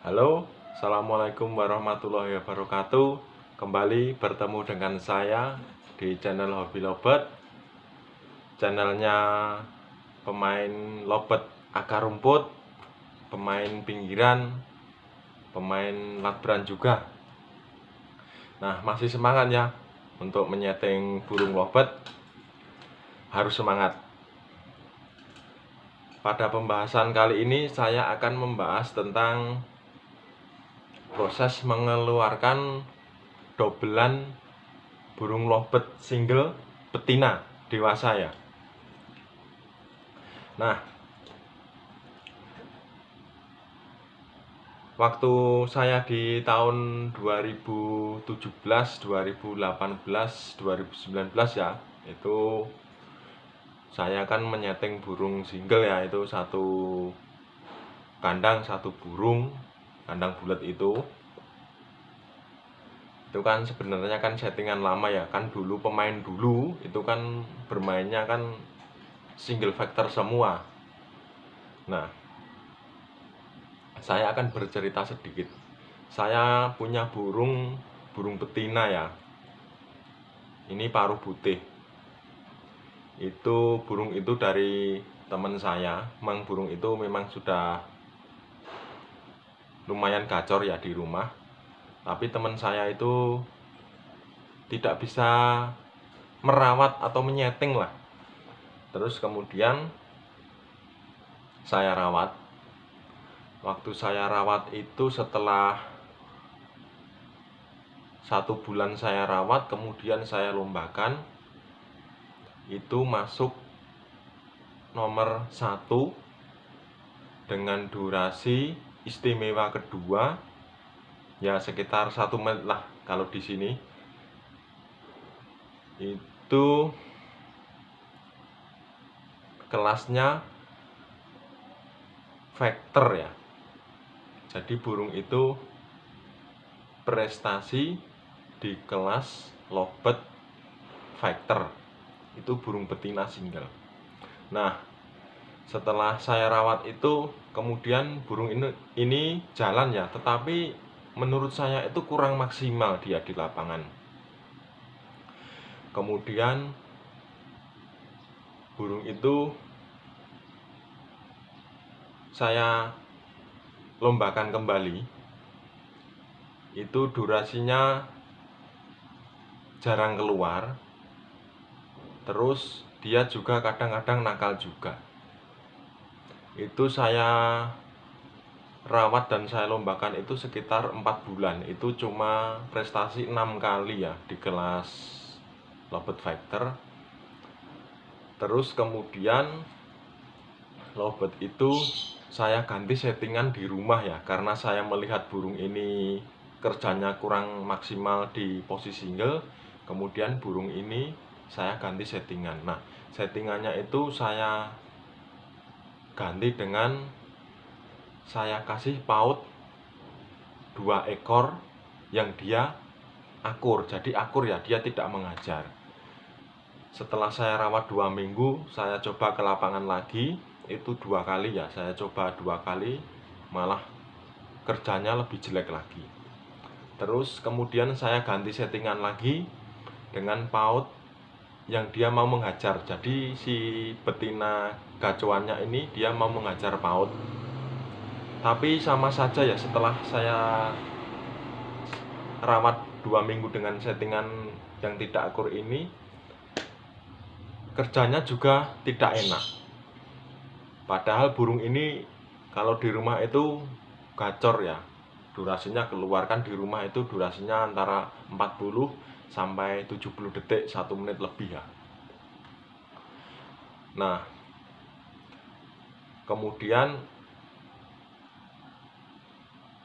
Halo, Assalamualaikum warahmatullahi wabarakatuh. Kembali bertemu dengan saya di channel Hobi Lobet. Channelnya pemain lobet akar rumput, pemain pinggiran, pemain latbran juga. Nah, masih semangat ya untuk menyeting burung lobet. Harus semangat. Pada pembahasan kali ini saya akan membahas tentang proses mengeluarkan dobelan burung lobet single betina dewasa ya. Nah, waktu saya di tahun 2017, 2018, 2019 ya, itu saya kan menyeting burung single ya, itu satu kandang satu burung, kandang bulat itu kan sebenarnya kan settingan lama ya, kan dulu pemain dulu itu kan bermainnya kan single factor semua. Nah, saya akan bercerita sedikit. Saya punya burung betina ya. Ini paruh putih. Burung itu dari teman saya. Memang burung itu memang sudah lumayan gacor ya di rumah. Tapi teman saya itu tidak bisa merawat atau menyeting lah. Terus kemudian saya rawat. Waktu saya rawat itu setelah 1 bulan saya rawat, kemudian saya lombakan. Itu masuk nomor 1 dengan durasi istimewa kedua ya sekitar 1 menit lah. Kalau di sini itu kelasnya factor ya. Jadi burung itu prestasi di kelas lobet factor. Itu burung betina single. Nah, setelah saya rawat itu kemudian burung ini jalan ya, tetapi menurut saya itu kurang maksimal dia di lapangan. Kemudian burung itu saya lombakan kembali. Itu durasinya jarang keluar. Terus dia juga kadang-kadang nakal juga. Itu saya rawat dan saya lombakan itu sekitar 4 bulan. Itu cuma prestasi 6 kali ya di kelas lobet factor. Terus kemudian lobet itu saya ganti settingan di rumah ya, karena saya melihat burung ini kerjanya kurang maksimal di posisi single. Kemudian burung ini saya ganti settingan. Nah, settingannya itu saya ganti dengan saya kasih paut 2 ekor yang dia akur. Jadi akur ya, dia tidak mengajar. Setelah saya rawat 2 minggu, saya coba ke lapangan lagi. Itu 2 kali ya, saya coba 2 kali, malah kerjanya lebih jelek lagi. Terus kemudian saya ganti settingan lagi dengan paut yang dia mau menghajar. Jadi si betina gacuannya ini dia mau menghajar paut. Tapi sama saja ya, setelah saya rawat 2 minggu dengan settingan yang tidak akur ini, kerjanya juga tidak enak. Padahal burung ini kalau di rumah itu gacor ya. Durasinya keluarkan di rumah itu durasinya antara 40 sampai 70 detik, 1 menit lebih ya. Nah, kemudian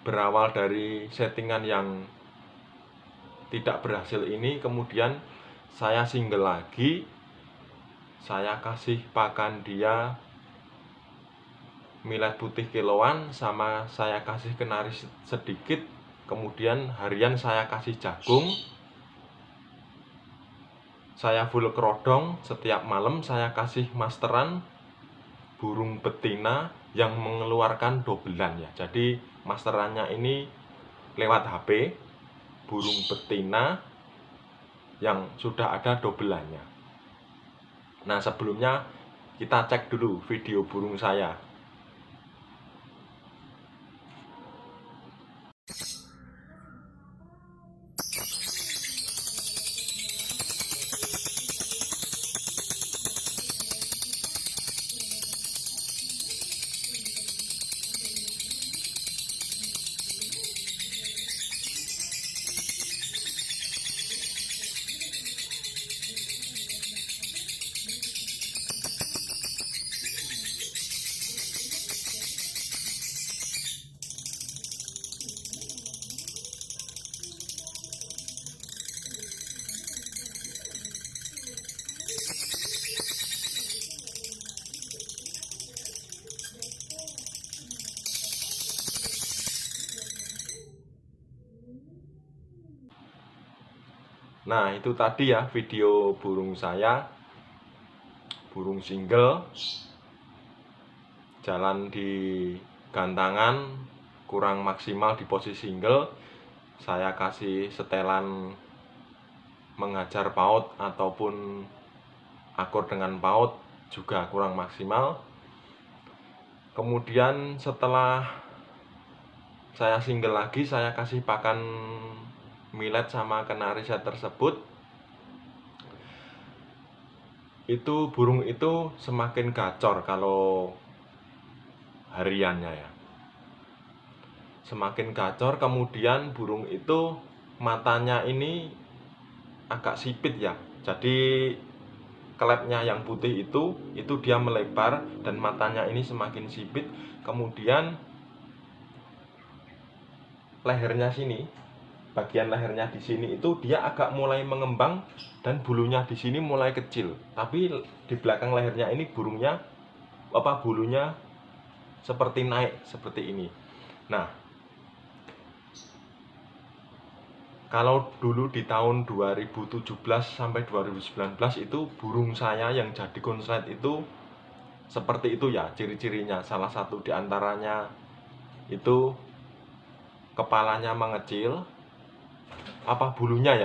berawal dari settingan yang tidak berhasil ini, kemudian saya single lagi. Saya kasih pakan dia millet putih kiloan, sama saya kasih kenari sedikit. Kemudian harian saya kasih jagung. Saya full kerodong. Setiap malam saya kasih masteran burung betina yang mengeluarkan dobelan ya. Jadi masterannya ini lewat HP, burung betina yang sudah ada dobelannya. Nah, sebelumnya kita cek dulu video burung saya. Nah, itu tadi ya video burung saya, burung single, jalan di gantangan, kurang maksimal di posisi single. Saya kasih setelan mengajar paut ataupun akur dengan paut juga kurang maksimal. Kemudian setelah saya single lagi, saya kasih pakan millet sama kenari set tersebut. Itu burung itu semakin gacor kalau hariannya ya, semakin gacor. Kemudian burung itu matanya ini agak sipit ya, jadi klepnya yang putih itu dia melebar dan matanya ini semakin sipit. Kemudian lehernya sini, bagian lehernya di sini itu dia agak mulai mengembang dan bulunya di sini mulai kecil. Tapi di belakang lehernya ini bulunya seperti naik seperti ini. Nah, kalau dulu di tahun 2017 sampai 2019 itu burung saya yang jadi konslet itu seperti itu ya ciri-cirinya. Salah satu diantaranya itu kepalanya mengecil, bulunya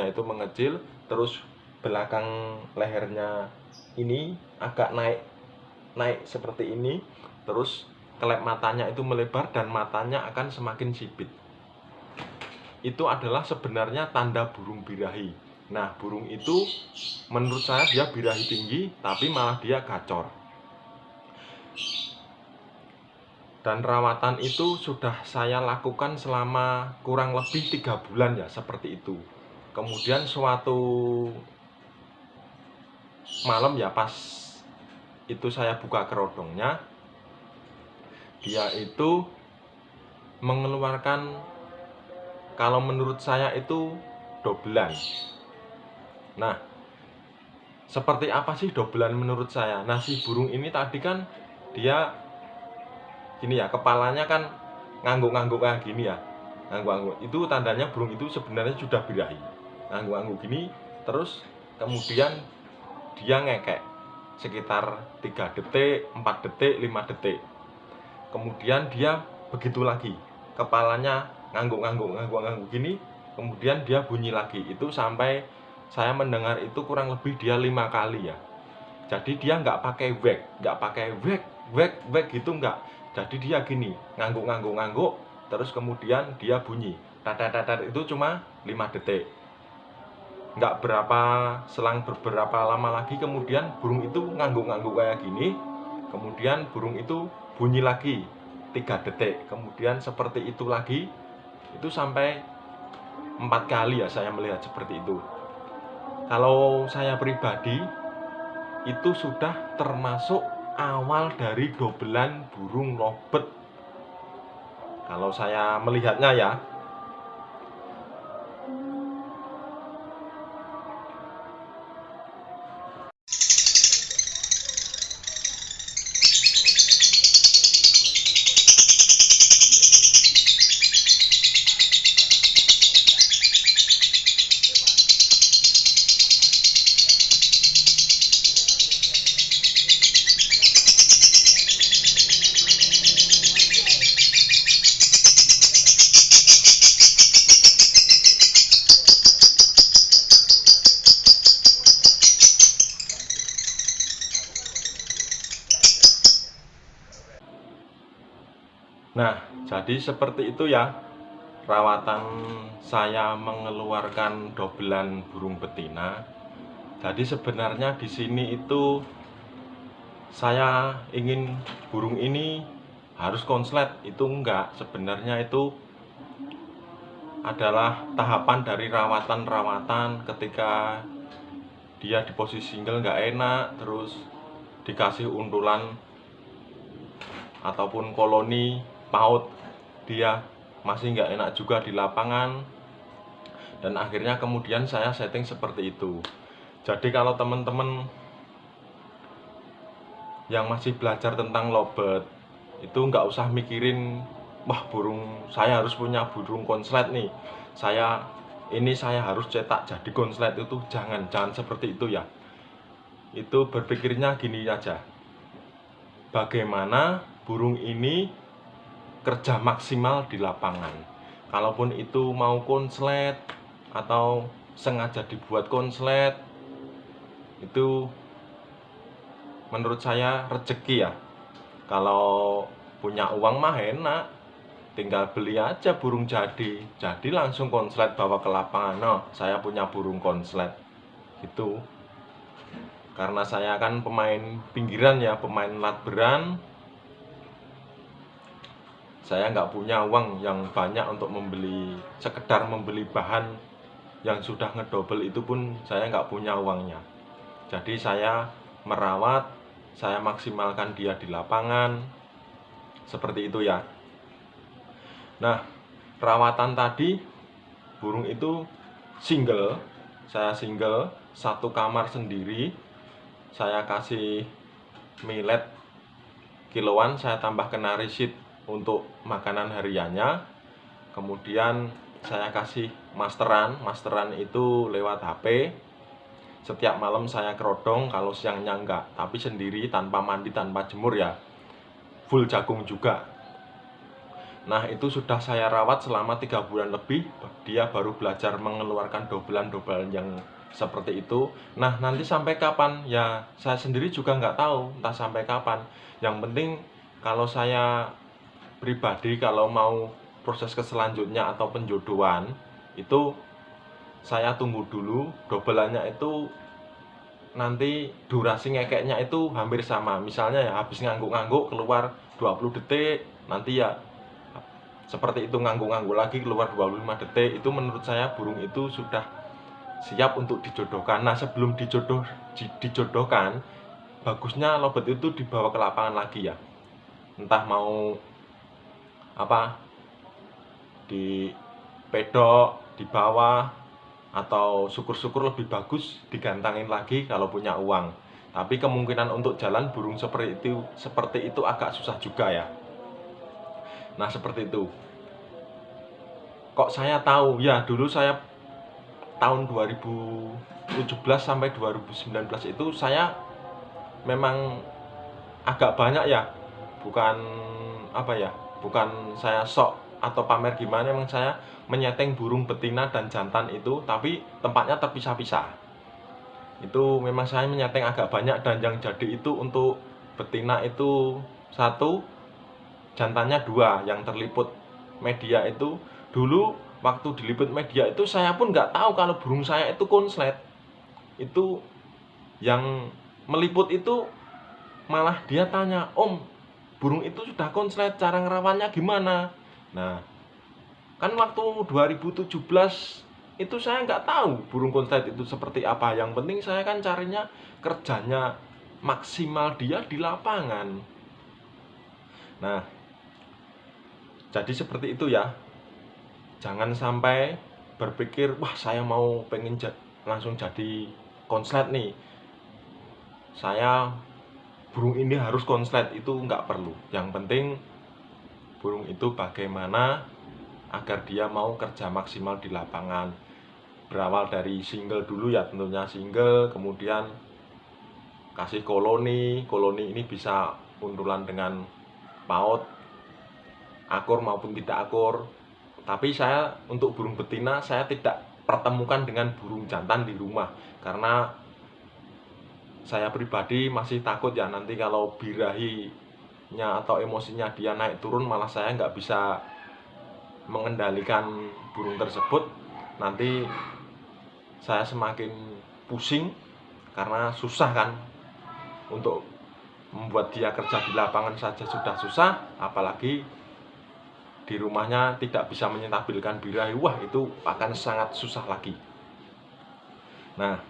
itu mengecil, terus belakang lehernya ini agak naik seperti ini, terus kelep matanya itu melebar dan matanya akan semakin sipit. Itu adalah sebenarnya tanda burung birahi. Nah, burung itu menurut saya dia birahi tinggi, tapi malah dia gacor. Dan rawatan itu sudah saya lakukan selama kurang lebih 3 bulan ya, seperti itu. Kemudian suatu malam ya, pas itu saya buka kerodongnya, dia itu mengeluarkan, kalau menurut saya itu dobelan. Nah, seperti apa sih dobelan menurut saya? Nah, si burung ini tadi kan dia gini ya, kepalanya kan ngangguk-ngangguk kayak gini ya, ngangguk-ngangguk. Itu tandanya burung itu sebenarnya sudah birahi. Ngangguk-ngangguk gini, terus kemudian dia ngekek sekitar 3 detik, 4 detik, 5 detik. Kemudian dia begitu lagi, kepalanya ngangguk-ngangguk gini, kemudian dia bunyi lagi. Itu sampai saya mendengar itu kurang lebih dia 5 kali ya. Jadi dia nggak pakai wek gitu, nggak. Jadi dia gini, ngangguk, terus kemudian dia bunyi tat, itu cuma 5 detik. Nggak selang beberapa lama lagi, kemudian burung itu ngangguk kayak gini, kemudian burung itu bunyi lagi 3 detik, kemudian seperti itu lagi. Itu sampai 4 kali ya saya melihat seperti itu. Kalau saya pribadi, itu sudah termasuk awal dari dobelan burung lovebird kalau saya melihatnya ya. Nah, jadi seperti itu ya rawatan saya mengeluarkan dobelan burung betina. Jadi sebenarnya di sini itu saya ingin burung ini harus konslet, itu enggak. Sebenarnya itu adalah tahapan dari rawatan-rawatan ketika dia di posisi single nggak enak, terus dikasih untulan ataupun koloni paut, dia masih nggak enak juga di lapangan, dan akhirnya kemudian saya setting seperti itu. Jadi kalau teman-teman yang masih belajar tentang lovebird itu nggak usah mikirin, wah burung saya harus punya burung konslet nih, saya harus cetak jadi konslet. Itu jangan seperti itu ya. Itu berpikirnya gini aja, bagaimana burung ini kerja maksimal di lapangan. Kalaupun itu mau konslet atau sengaja dibuat konslet, itu menurut saya rezeki ya. Kalau punya uang mah enak, tinggal beli aja burung jadi langsung konslet bawa ke lapangan. Nah, saya punya burung konslet gitu. Karena saya kan pemain pinggiran ya, pemain latberan, saya nggak punya uang yang banyak untuk sekedar membeli bahan yang sudah ngedobel, itu pun saya nggak punya uangnya. Jadi saya merawat, saya maksimalkan dia di lapangan, seperti itu ya. Nah, rawatan tadi burung itu saya single, satu kamar sendiri, saya kasih millet kiloan, saya tambah kenari seed untuk makanan hariannya. Kemudian saya kasih masteran itu lewat HP. Setiap malam saya kerodong, kalau siangnya enggak, tapi sendiri, tanpa mandi, tanpa jemur ya, full jagung juga. Nah, itu sudah saya rawat selama 3 bulan lebih. Dia baru belajar mengeluarkan dobelan-dobelan yang seperti itu. Nah, nanti sampai kapan ya saya sendiri juga nggak tahu, entah sampai kapan. Yang penting kalau saya pribadi, kalau mau proses ke selanjutnya atau penjodohan, itu saya tunggu dulu dobelannya itu nanti durasi ngekeknya itu hampir sama. Misalnya ya habis ngangguk-ngangguk keluar 20 detik, nanti ya seperti itu ngangguk-ngangguk lagi keluar 25 detik. Itu menurut saya burung itu sudah siap untuk dijodohkan. Nah, sebelum dijodohkan, bagusnya lovebird itu dibawa ke lapangan lagi ya. Entah mau apa, di pedok, di bawah, atau syukur-syukur lebih bagus digantangin lagi kalau punya uang. Tapi kemungkinan untuk jalan burung seperti itu agak susah juga ya. Nah, seperti itu. Kok saya tahu? Ya, dulu saya tahun 2017 sampai 2019 itu saya memang agak banyak ya. Bukan apa ya? Bukan saya sok atau pamer gimana, memang saya menyeting burung betina dan jantan itu, tapi tempatnya terpisah-pisah. Itu memang saya menyeting agak banyak, dan yang jadi itu untuk betina itu satu, jantannya dua. Yang terliput media itu dulu waktu diliput media itu saya pun nggak tahu kalau burung saya itu konslet. Itu yang meliput itu malah dia tanya, "Om, burung itu sudah konslet, cara ngerawannya gimana?" Nah, kan waktu 2017 itu saya nggak tahu burung konslet itu seperti apa. Yang penting saya kan carinya kerjanya maksimal dia di lapangan. Nah, jadi seperti itu ya. Jangan sampai berpikir, wah saya mau pengen langsung jadi konslet nih, saya burung ini harus konslet. Itu nggak perlu. Yang penting burung itu bagaimana agar dia mau kerja maksimal di lapangan. Berawal dari single dulu ya, tentunya single, kemudian kasih koloni ini bisa untulan dengan paut, akur maupun tidak akur. Tapi saya untuk burung betina saya tidak pertemukan dengan burung jantan di rumah, karena saya pribadi masih takut ya nanti kalau birahi moodnya atau emosinya dia naik turun, malah saya nggak bisa mengendalikan burung tersebut. Nanti saya semakin pusing karena susah kan, untuk membuat dia kerja di lapangan saja sudah susah, apalagi di rumahnya tidak bisa menyentabilkan birahi, wah itu akan sangat susah lagi. Nah,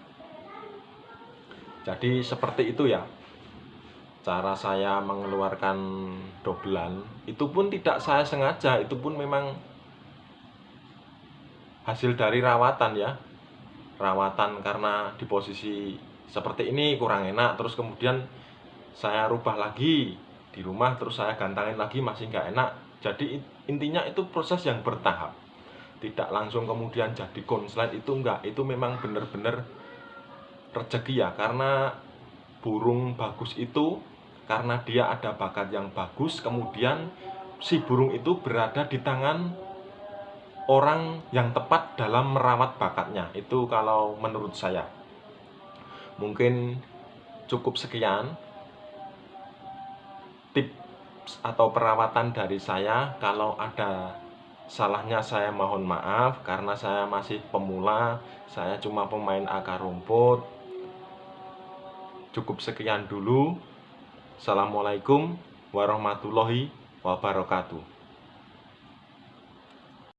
jadi seperti itu ya cara saya mengeluarkan dobelan. Itu pun tidak saya sengaja, itu pun memang hasil dari rawatan ya. Rawatan karena di posisi seperti ini kurang enak, terus kemudian saya rubah lagi di rumah, terus saya gantangin lagi masih nggak enak. Jadi intinya itu proses yang bertahap, tidak langsung kemudian jadi konslet, itu enggak. Itu memang benar-benar rezeki ya, karena burung bagus itu karena dia ada bakat yang bagus, kemudian si burung itu berada di tangan orang yang tepat dalam merawat bakatnya. Itu kalau menurut saya. Mungkin cukup sekian tips atau perawatan dari saya. Kalau ada salahnya saya mohon maaf, karena saya masih pemula, saya cuma pemain akar rumput. Cukup sekian dulu. Assalamualaikum warahmatullahi wabarakatuh.